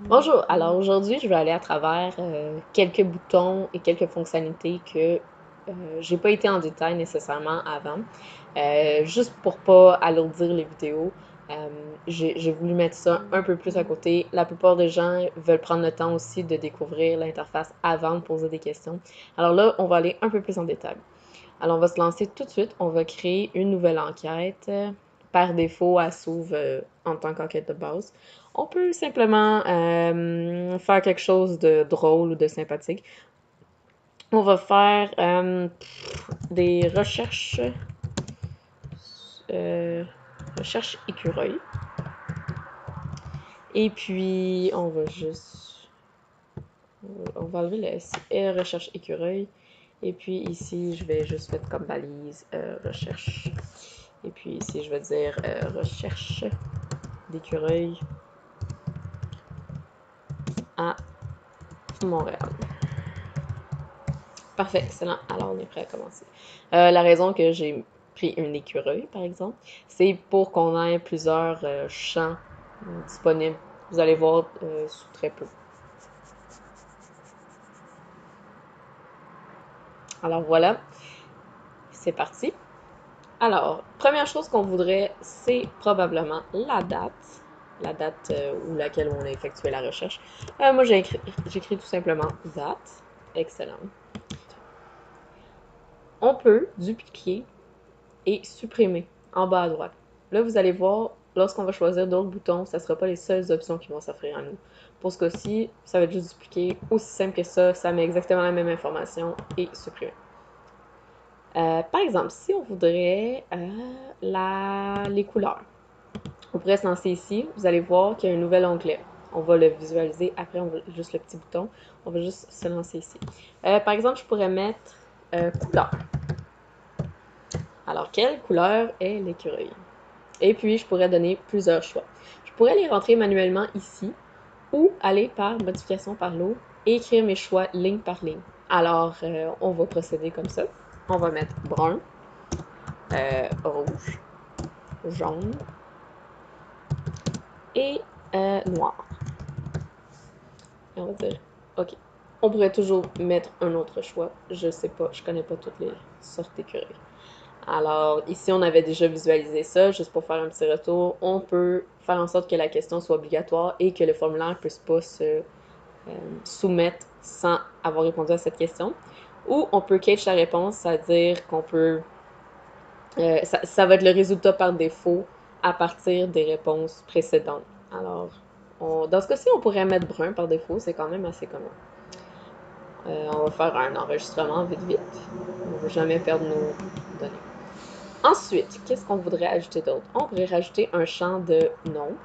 Bonjour, alors aujourd'hui, je vais aller à travers quelques boutons et quelques fonctionnalités que j'ai pas été en détail nécessairement avant. Juste pour pas alourdir les vidéos, j'ai voulu mettre ça un peu plus à côté. La plupart des gens veulent prendre le temps aussi de découvrir l'interface avant de poser des questions. Alors là, on va aller un peu plus en détail. Alors, on va se lancer tout de suite. On va créer une nouvelle enquête. Par défaut, elle s'ouvre en tant qu'enquête de base. On peut simplement faire quelque chose de drôle ou de sympathique. On va faire des recherches, euh, recherches écureuil. Et puis, on va juste... On va enlever le S et recherche écureuil. Et puis ici, je vais juste mettre comme balise recherche. Et puis ici, je vais dire recherche d'écureuil à Montréal. Parfait, excellent. Alors, on est prêt à commencer. La raison que j'ai pris un écureuil, par exemple, c'est pour qu'on ait plusieurs champs disponibles. Vous allez voir sous très peu. Alors voilà, c'est parti. Alors, première chose qu'on voudrait, c'est probablement la date où laquelle on a effectué la recherche. Moi, j'écris tout simplement date. Excellent. On peut dupliquer et supprimer en bas à droite. Là, vous allez voir, lorsqu'on va choisir d'autres boutons, ça ne sera pas les seules options qui vont s'offrir à nous. Pour ce cas-ci, ça va être juste dupliquer, aussi simple que ça met exactement la même information et supprimer. Par exemple, si on voudrait les couleurs, on pourrait se lancer ici. Vous allez voir qu'il y a un nouvel onglet. On va le visualiser après, on va juste le petit bouton. On va juste se lancer ici. Par exemple, je pourrais mettre couleur. Alors, quelle couleur est l'écureuil? Et puis, je pourrais donner plusieurs choix. Je pourrais les rentrer manuellement ici ou aller par modification par l'eau et écrire mes choix ligne par ligne. Alors, on va procéder comme ça. On va mettre brun, rouge, jaune et noir. Et on va dire OK. On pourrait toujours mettre un autre choix. Je sais pas, je connais pas toutes les sortes d'écureuils. Alors, ici, on avait déjà visualisé ça. Juste pour faire un petit retour, on peut faire en sorte que la question soit obligatoire et que le formulaire ne puisse pas se soumettre sans avoir répondu à cette question. Ou on peut catch la réponse, c'est-à-dire qu'on peut... ça va être le résultat par défaut à partir des réponses précédentes. Alors, dans ce cas-ci, on pourrait mettre brun par défaut, c'est quand même assez commun. On va faire un enregistrement vite vite. On ne veut jamais perdre nos données. Ensuite, qu'est-ce qu'on voudrait ajouter d'autre? On pourrait rajouter un champ de nombre.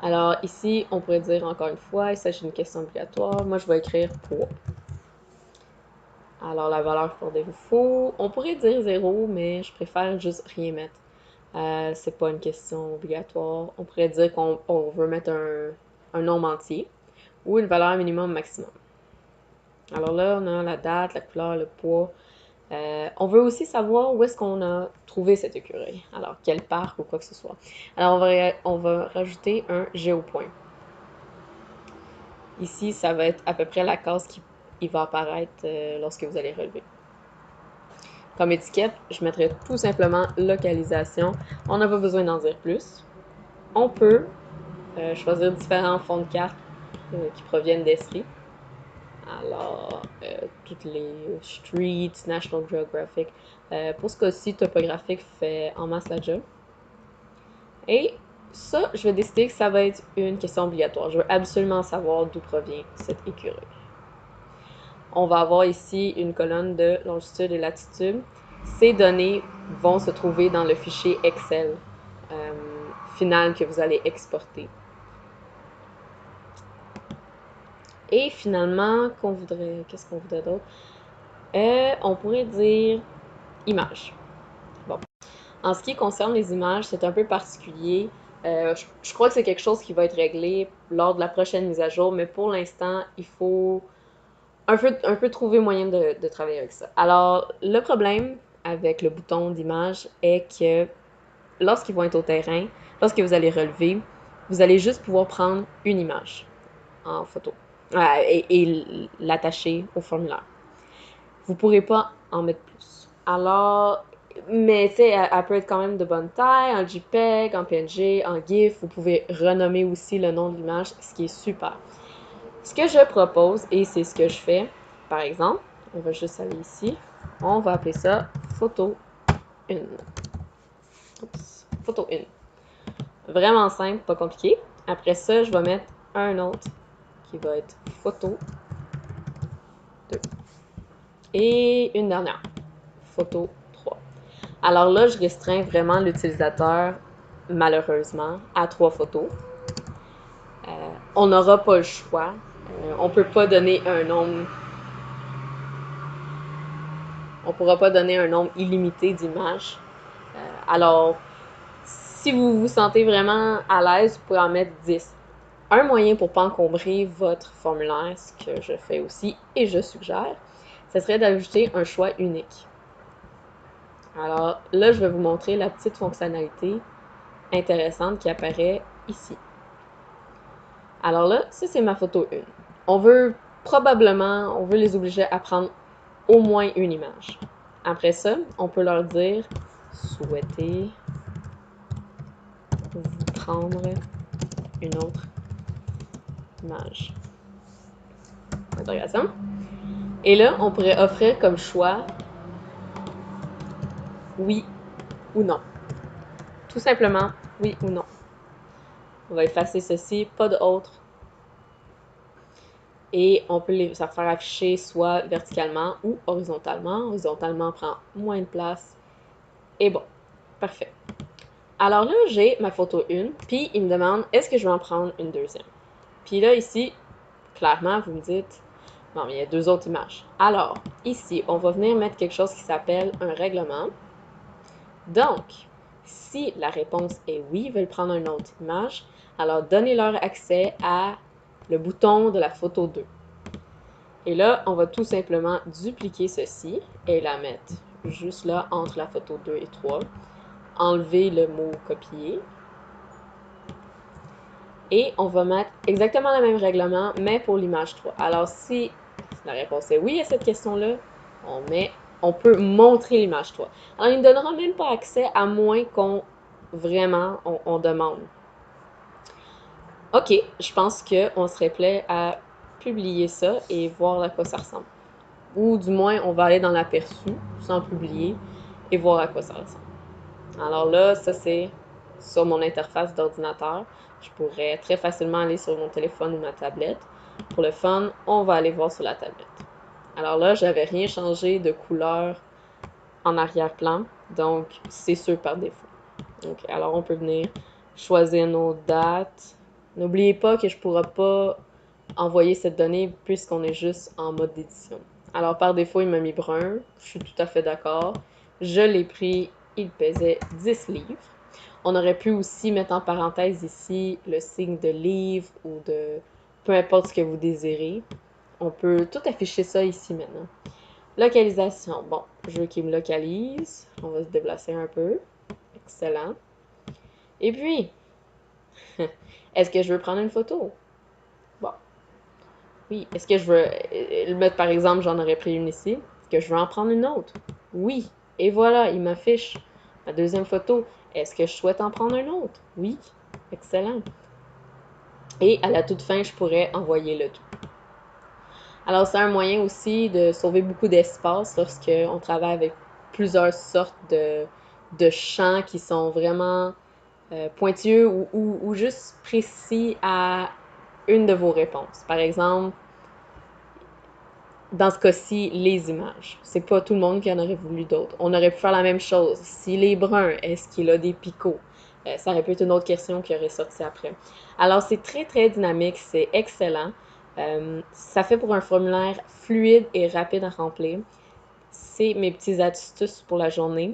Alors ici, on pourrait dire encore une fois, il s'agit d'une question obligatoire. Moi, je vais écrire poids. Alors la valeur par défaut, on pourrait dire 0, mais je préfère juste rien mettre. C'est pas une question obligatoire. On pourrait dire qu'on veut mettre un nombre entier ou une valeur minimum maximum. Alors là, on a la date, la couleur, le poids. On veut aussi savoir où est-ce qu'on a trouvé cet écureuil. Alors, quel parc ou quoi que ce soit. Alors, on va rajouter un géopoint. Ici, ça va être à peu près la case qui va apparaître lorsque vous allez relever. Comme étiquette, je mettrai tout simplement localisation. On n'a pas besoin d'en dire plus. On peut choisir différents fonds de carte qui proviennent d'Esri. Alors, toutes les streets, National Geographic. Pour ce cas-ci, topographique fait en masse la job. Et ça, je vais décider que ça va être une question obligatoire. Je veux absolument savoir d'où provient cette écureuil. On va avoir ici une colonne de longitude et latitude. Ces données vont se trouver dans le fichier Excel final que vous allez exporter. Et finalement, qu'est-ce qu'on voudrait d'autre? On pourrait dire image. Bon. En ce qui concerne les images, c'est un peu particulier. Je crois que c'est quelque chose qui va être réglé lors de la prochaine mise à jour, mais pour l'instant, il faut un peu trouver moyen de travailler avec ça. Alors, le problème avec le bouton d'image est que lorsqu'ils vont être au terrain, lorsque vous allez relever, vous allez juste pouvoir prendre une image en photo et l'attacher au formulaire. Vous ne pourrez pas en mettre plus. Alors, mais tu sais, elle peut être quand même de bonne taille, en JPEG, en PNG, en GIF. Vous pouvez renommer aussi le nom de l'image, ce qui est super. Ce que je propose, et c'est ce que je fais, par exemple, on va juste aller ici, on va appeler ça photo 1. Oups, photo 1. Vraiment simple, pas compliqué. Après ça, je vais mettre un autre qui va être photo 2. Et une dernière, photo 3. Alors là, je restreins vraiment l'utilisateur, malheureusement, à 3 photos. On n'aura pas le choix. On ne peut pas donner un nombre. On ne pourra pas donner un nombre illimité d'images. Alors, si vous vous sentez vraiment à l'aise, vous pouvez en mettre 10. Un moyen pour ne pas encombrer votre formulaire, ce que je fais aussi et je suggère, ce serait d'ajouter un choix unique. Alors là, je vais vous montrer la petite fonctionnalité intéressante qui apparaît ici. Alors là, ça c'est ma photo 1. On veut les obliger à prendre au moins une image. Après ça, on peut leur dire « Souhaitez vous prendre une autre image ». Interrogation. Et là, on pourrait offrir comme choix oui ou non. Tout simplement, oui ou non. On va effacer ceci, pas d'autre. Et on peut les faire afficher soit verticalement ou horizontalement. Horizontalement prend moins de place. Et bon, parfait. Alors là, j'ai ma photo 1, puis il me demande est-ce que je vais en prendre une deuxième. Puis là, ici, clairement, vous me dites non, mais il y a 2 autres images. Alors, ici, on va venir mettre quelque chose qui s'appelle un règlement. Donc, si la réponse est oui, ils veulent prendre une autre image, alors donnez-leur accès à le bouton de la photo 2. Et là, on va tout simplement dupliquer ceci et la mettre juste là entre la photo 2 et 3. Enlever le mot copier. Et on va mettre exactement le même règlement, mais pour l'image 3. Alors, si la réponse est oui à cette question-là, on peut montrer l'image 3. Alors, il ne donnera même pas accès à moins qu'on on demande. OK, je pense qu'on serait prêt à publier ça et voir à quoi ça ressemble. Ou du moins, on va aller dans l'aperçu sans publier et voir à quoi ça ressemble. Alors là, ça c'est sur mon interface d'ordinateur. Je pourrais très facilement aller sur mon téléphone ou ma tablette. Pour le fun, on va aller voir sur la tablette. Alors là, j'avais rien changé de couleur en arrière-plan, donc c'est sûr par défaut. Donc, alors on peut venir choisir nos dates. N'oubliez pas que je ne pourrai pas envoyer cette donnée puisqu'on est juste en mode d'édition. Alors par défaut, il m'a mis brun. Je suis tout à fait d'accord. Je l'ai pris, il pesait 10 livres. On aurait pu aussi mettre en parenthèse ici le signe de livre ou de peu importe ce que vous désirez. On peut tout afficher ça ici maintenant. Localisation. Bon, je veux qu'il me localise. On va se déplacer un peu. Excellent. Et puis, est-ce que je veux prendre une photo? Bon. Oui. Est-ce que je veux le mettre, par exemple, j'en aurais pris une ici. Est-ce que je veux en prendre une autre? Oui. Et voilà, il m'affiche ma deuxième photo. Est-ce que je souhaite en prendre une autre? Oui. Excellent. Et à la toute fin, je pourrais envoyer le tout. Alors, c'est un moyen aussi de sauver beaucoup d'espace lorsqu'on travaille avec plusieurs sortes de champs qui sont vraiment pointueux ou juste précis à une de vos réponses. Par exemple, dans ce cas-ci, les images. C'est pas tout le monde qui en aurait voulu d'autres. On aurait pu faire la même chose. S'il est brun, est-ce qu'il a des picots? Ça aurait pu être une autre question qui aurait sorti après. Alors, c'est très, très dynamique. C'est excellent. Ça fait pour un formulaire fluide et rapide à remplir. C'est mes petites astuces pour la journée.